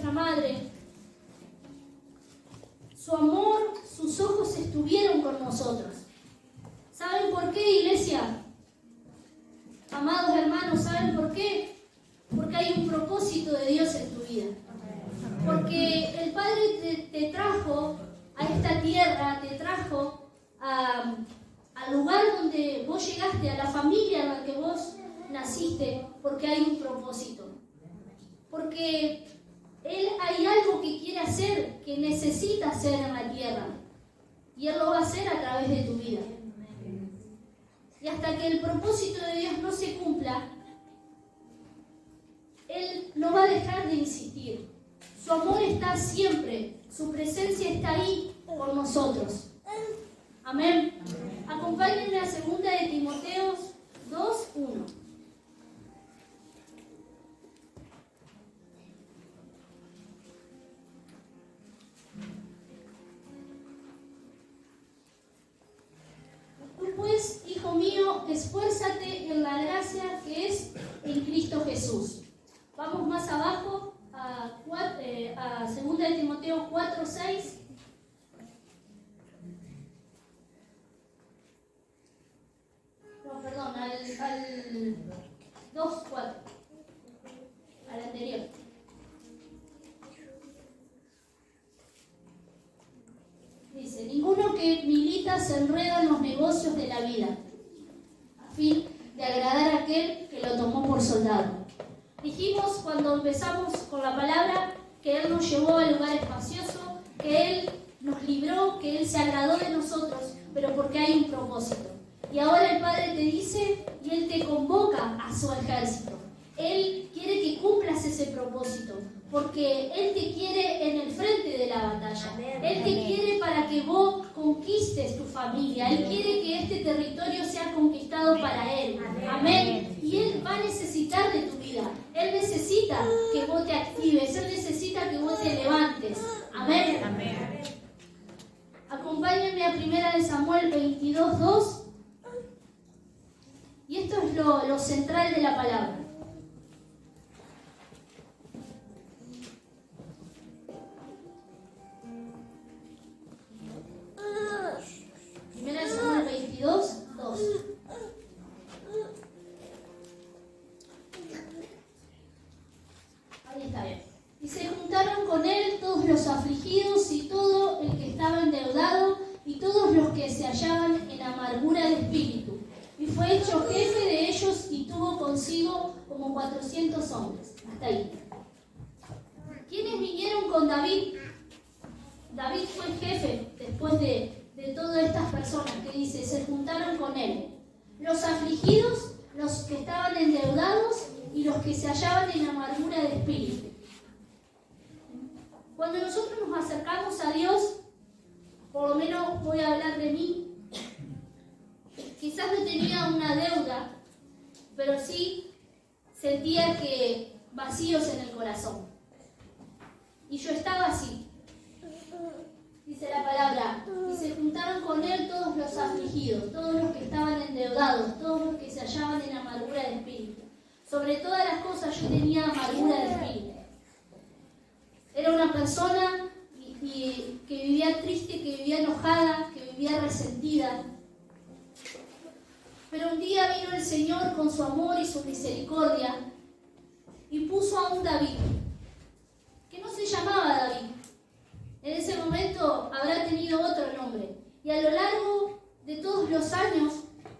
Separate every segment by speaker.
Speaker 1: nuestra madre, su amor, sus ojos estuvieron con nosotros. ¿Saben por qué, iglesia? Amados hermanos, ¿saben por qué? Porque hay un propósito de Dios en tu vida. Porque el Padre te trajo a esta tierra, te trajo al lugar donde vos llegaste, a la familia en la que vos naciste, porque hay un propósito. Porque Él hay algo que quiere hacer, que necesita hacer en la tierra. Y Él lo va a hacer a través de tu vida. Y hasta que el propósito de Dios no se cumpla, Él no va a dejar de insistir. Su amor está siempre, su presencia está ahí con nosotros. Amén. Acompáñenme a 2 de Timoteo 2:1. Tú pues, hijo mío, esfuérzate en la gracia que es en Cristo Jesús. Vamos más abajo a 2 de Timoteo 4:6. No, perdón, al 2:4. Al anterior. Dice, ninguno que milita se enreda en los negocios de la vida, a fin de agradar a aquel que lo tomó por soldado. Dijimos cuando empezamos con la palabra que Él nos llevó al lugar espacioso, que Él nos libró, que Él se agradó de nosotros, pero porque hay un propósito. Y ahora el Padre te dice y Él te convoca a su ejército. Él quiere que cumplas ese propósito, porque Él te quiere en el frente de la batalla. Él te quiere para que vos conquistes tu familia. Él quiere que este territorio sea conquistado para Él. Amén. Y Él va a necesitar de tu vida. Él necesita que vos te actives. Él necesita que vos te levantes. Amén. Acompáñenme a 1 de Samuel 22:2. Y esto es lo central de la palabra. Primera de Samuel 22:2. Ahí está bien. Y se juntaron con él todos los afligidos y todo el que estaba endeudado y todos los que se hallaban en amargura de espíritu. Y fue hecho jefe de ellos y tuvo consigo como 400 hombres. Hasta ahí. ¿Quiénes vinieron con David? David fue jefe después de todas estas personas que dice, se juntaron con él. Los afligidos, los que estaban endeudados y los que se hallaban en amargura de espíritu. Cuando nosotros nos acercamos a Dios, por lo menos voy a hablar de mí, quizás no tenía una deuda, pero sí sentía que vacíos en el corazón. Y yo estaba así. Dice la palabra, y se juntaron con él todos los afligidos, todos los que estaban endeudados, todos los que se hallaban en amargura de espíritu. Sobre todas las cosas yo tenía amargura de espíritu. Era una persona que vivía triste, que vivía enojada, que vivía resentida. Pero un día vino el Señor con su amor y su misericordia y puso a un David, que no se llamaba David. En ese momento habrá tenido otro nombre. Y a lo largo de todos los años,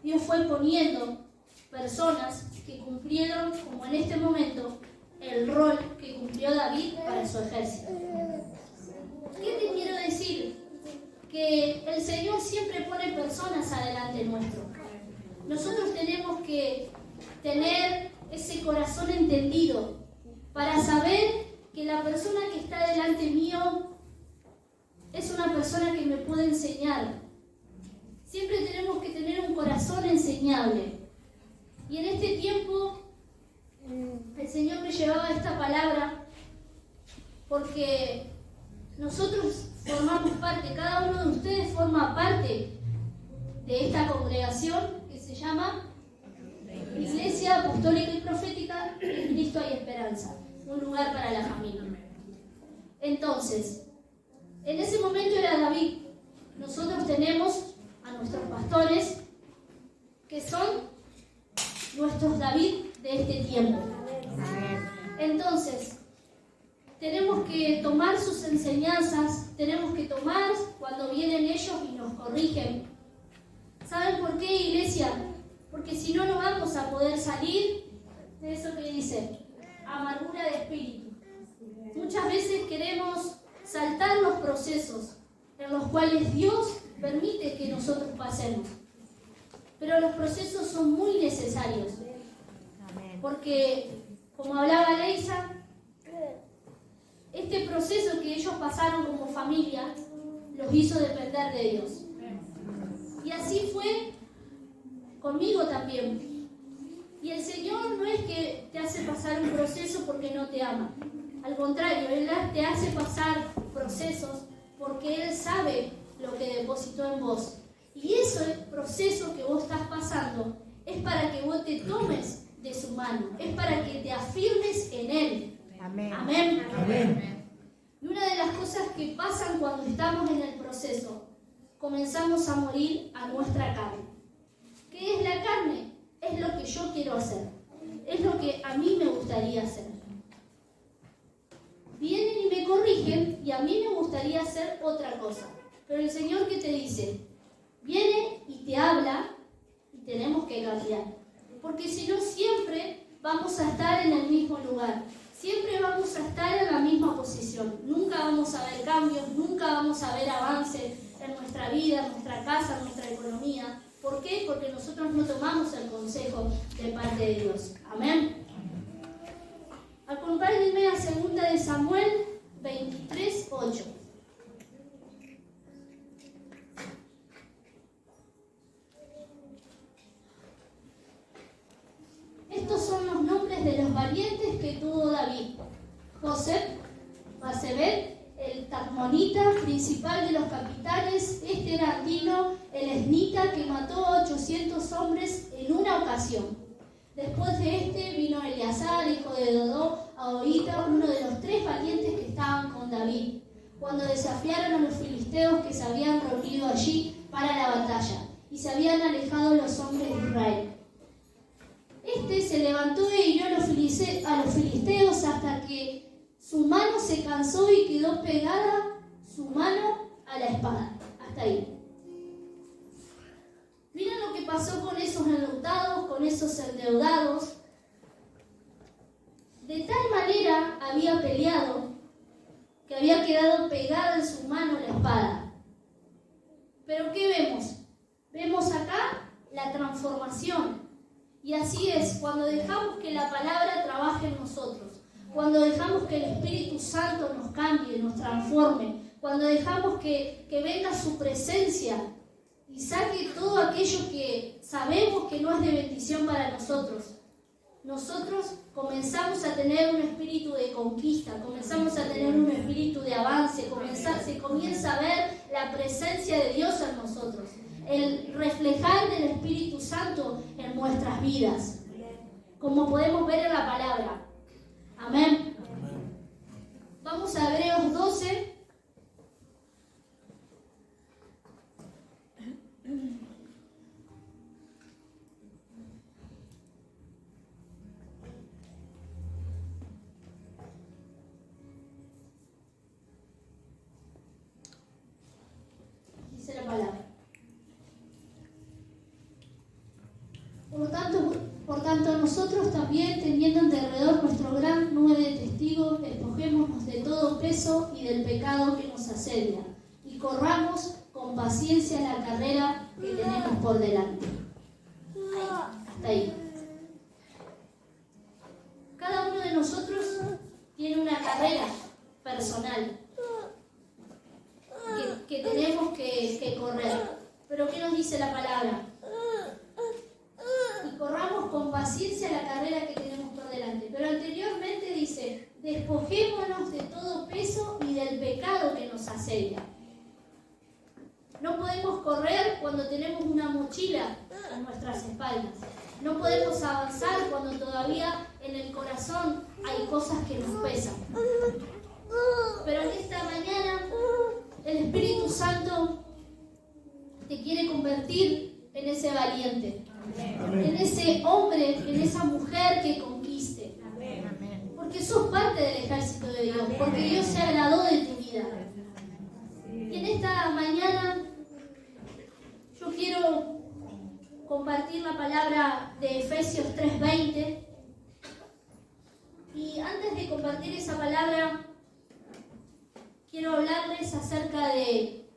Speaker 1: Dios fue poniendo personas que cumplieron, como en este momento, el rol que cumplió David para su ejército. ¿Qué te quiero decir? Que el Señor siempre pone personas adelante nuestro. Nosotros tenemos que tener ese corazón entendido para saber que la persona que está delante mío es una persona que me puede enseñar. Siempre tenemos que tener un corazón enseñable. Y en este tiempo el Señor me llevaba esta palabra porque nosotros formamos parte, cada uno de ustedes forma parte de esta congregación que se llama Iglesia Apostólica y Profética, en Cristo hay Esperanza, un lugar para la familia. Entonces, en ese momento era David. Nosotros tenemos a nuestros pastores, que son nuestros David de este tiempo. Entonces, tenemos que tomar sus enseñanzas, tenemos que tomar cuando vienen ellos y nos corrigen. ¿Saben por qué, iglesia? Porque si no, no vamos a poder salir de eso que dice, amargura de espíritu. Muchas veces queremos saltar los procesos en los cuales Dios permite que nosotros pasemos. Pero los procesos son muy necesarios. Porque, como hablaba Leisa, este proceso que ellos pasaron como familia los hizo depender de Dios. Y así fue conmigo también. Y el Señor no es que te hace pasar un proceso porque no te ama. Al contrario, Él te hace pasar procesos porque Él sabe lo que depositó en vos. Y ese proceso que vos estás pasando es para que vos te tomes de su mano, es para que te afirmes en Él.
Speaker 2: Amén.
Speaker 1: Amén.
Speaker 2: Amén.
Speaker 1: Y una de las cosas que pasan cuando estamos en el proceso, comenzamos a morir a nuestra carne. ¿Qué es la carne? Es lo que yo quiero hacer, es lo que a mí me gustaría hacer. Vienen y me corrigen y a mí me gustaría hacer otra cosa. Pero el Señor, ¿qué te dice? Viene y te habla y tenemos que cambiar. Porque si no, siempre vamos a estar en el mismo lugar. Siempre vamos a estar en la misma posición. Nunca vamos a ver cambios, nunca vamos a ver avance en nuestra vida, en nuestra casa, en nuestra economía. ¿Por qué? Porque nosotros no tomamos el consejo de parte de Dios. Amén. Acompáñenme a 2 de Samuel 23:8. Estos son los nombres de los valientes que tuvo David. José, Basebet, el Tacmonita, principal de los capitanes. Este era Andino, el esnita, que mató a 800 hombres en una ocasión. Después de este vino Eleazar, hijo de Dodó, Ahoita, uno de los 3 valientes que estaban con David, cuando desafiaron a los filisteos que se habían reunido allí para la batalla, y se habían alejado los hombres de Israel. Este se levantó e hirió a los filisteos hasta que su mano se cansó y quedó pegada su mano a la espada. Hasta ahí. Miren lo que pasó con esos enlutados, con esos endeudados. De tal manera había peleado que había quedado pegada en su mano la espada. Pero ¿qué vemos? Vemos acá la transformación. Y así es, cuando dejamos que la palabra trabaje en nosotros, cuando dejamos que el Espíritu Santo nos cambie, nos transforme, cuando dejamos que venga su presencia y saque todo aquello que sabemos que no es de bendición para nosotros, nosotros comenzamos a tener un espíritu de conquista, comenzamos a tener un espíritu de avance, se comienza a ver la presencia de Dios en nosotros, el reflejar del Espíritu Santo en nuestras vidas, como podemos ver en la palabra. Amén. Vamos a Hebreos 12. Dice la palabra. Por tanto, nosotros también, teniendo en derredor nuestro gran nube de testigos, despojémonos de todo peso y del pecado que nos asedia, y corramos con paciencia la carrera que tenemos por delante. Hasta ahí. Cada uno de nosotros tiene una carrera personal que tenemos que correr. Pero ¿qué nos dice la palabra? Y corramos con paciencia la carrera que tenemos por delante. Pero anteriormente dice, despojémonos de todo peso y del pecado que nos asedia. No podemos correr cuando tenemos una mochila en nuestras espaldas. No podemos avanzar cuando todavía en el corazón hay cosas que nos pesan. Pero en esta mañana el Espíritu Santo te quiere convertir en ese valiente, en ese hombre, en esa mujer que conquiste. Porque sos parte del ejército de Dios, porque Dios se agradó de tu vida. Y en esta mañana yo quiero compartir la palabra de Efesios 3:20. Y antes de compartir esa palabra, quiero hablarles acerca de,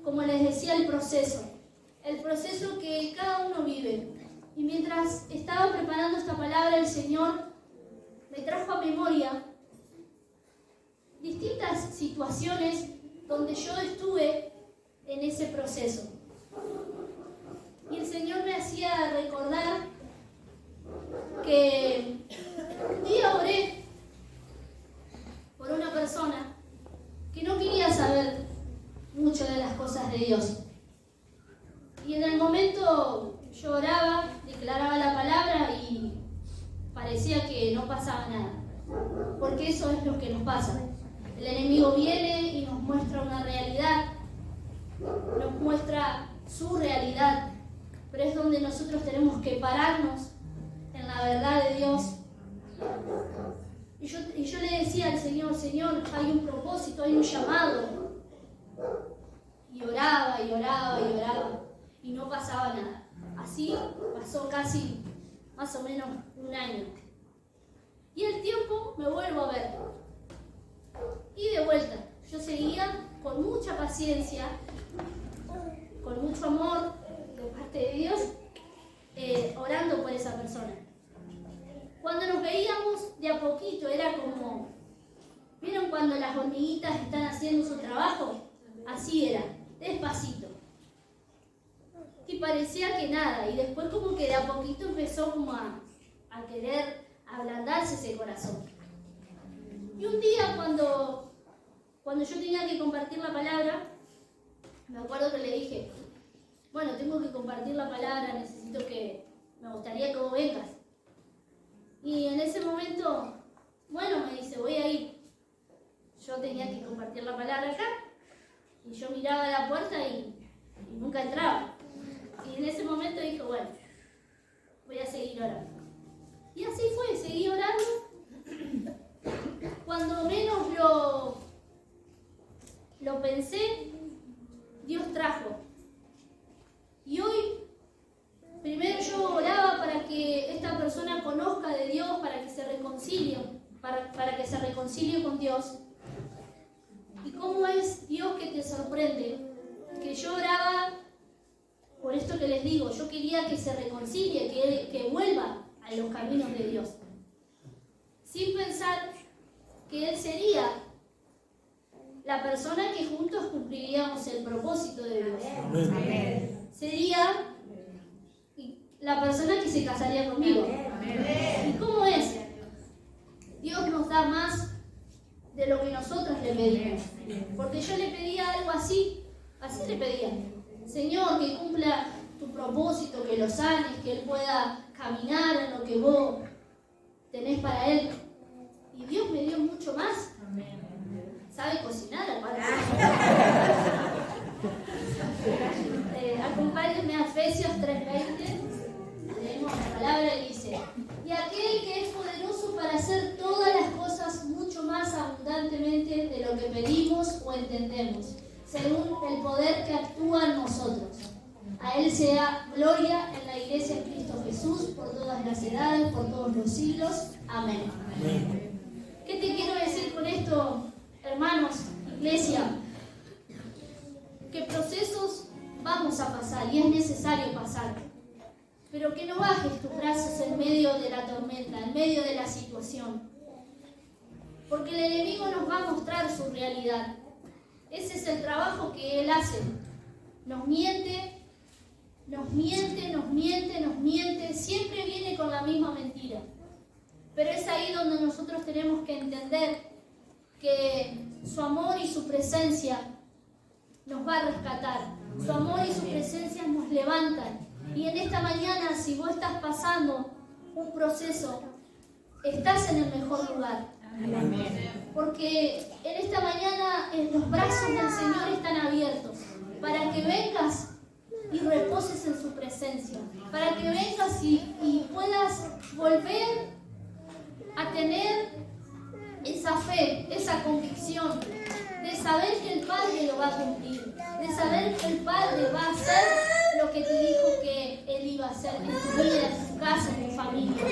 Speaker 1: como les decía, el proceso que cada uno vive. Y mientras estaba preparando esta palabra, el Señor me trajo a memoria distintas situaciones donde yo estuve en ese proceso. Y el Señor me hacía recordar que un día oré por una persona que no quería saber mucho de las cosas de Dios. Y en el momento yo oraba, declaraba la palabra y parecía que no pasaba nada. Porque eso es lo que nos pasa. El enemigo viene y nos muestra una realidad, nos muestra su realidad, pero es donde nosotros tenemos que pararnos en la verdad de Dios. Y yo le decía al Señor, Señor, hay un propósito, hay un llamado. Y oraba, y oraba, y oraba, y no pasaba nada. Así pasó casi, más o menos, un año. Y el tiempo me vuelvo a ver. Y de vuelta, yo seguía con mucha paciencia, con mucho amor de parte de Dios, orando por esa persona. Cuando nos veíamos de a poquito, era como, ¿vieron cuando las hormiguitas están haciendo su trabajo? Así era, despacito. Y parecía que nada, y después como que de a poquito empezó como a querer ablandarse ese corazón. Y un día cuando yo tenía que compartir la palabra, me acuerdo que le dije, bueno, tengo que compartir la palabra, me gustaría que vos vengas. Y en ese momento, bueno, me dice, voy a ir. Yo tenía que compartir la palabra acá, y yo miraba la puerta y nunca entraba. Y en ese momento dije, bueno, voy a seguir orando. Y así fue, seguí orando. Cuando menos lo pensé, Dios trajo. Y hoy, primero yo oraba para que esta persona conozca de Dios, para que se reconcilie, para que se reconcilie con Dios. ¿Y cómo es Dios que te sorprende? Que yo oraba por esto que les digo, yo quería que se reconcilie, que vuelva a los caminos de Dios. Sin pensar que Él sería la persona que juntos cumpliríamos el propósito de Dios. Amén. Sería la persona que se casaría conmigo. Amén. ¿Y cómo es? Dios nos da más de lo que nosotros le pedimos. Porque yo le pedía algo así le pedía. Señor, que cumpla tu propósito, que lo sanes, que Él pueda caminar en lo que vos tenés para Él. Y Dios me dio mucho más. ¿Sabe cocinar, aparte? Acompáñenme a Efesios 3:20. Leemos la palabra y dice: y aquel que es poderoso para hacer todas las cosas mucho más abundantemente de lo que pedimos o entendemos, según el poder que actúa en nosotros. A Él sea gloria en la Iglesia de Cristo Jesús, por todas las edades, por todos los siglos. Amén. Amén. ¿Qué te quiero decir con esto, hermanos, iglesia? Que procesos vamos a pasar y es necesario pasar. Pero que no bajes tus brazos en medio de la tormenta, en medio de la situación. Porque el enemigo nos va a mostrar su realidad. Ese es el trabajo que él hace. Nos miente, siempre viene con la misma mentira. Pero es ahí donde nosotros tenemos que entender que su amor y su presencia nos va a rescatar. Su amor y su presencia nos levantan. Y en esta mañana, si vos estás pasando un proceso, estás en el mejor lugar. Porque en esta mañana los brazos del Señor están abiertos para que vengas y reposes en su presencia, para que vengas y puedas volver a tener esa fe, esa convicción de saber que el Padre lo va a cumplir, de saber que el Padre va a hacer lo que te dijo que Él iba a hacer en tu vida, en tu casa, en tu familia.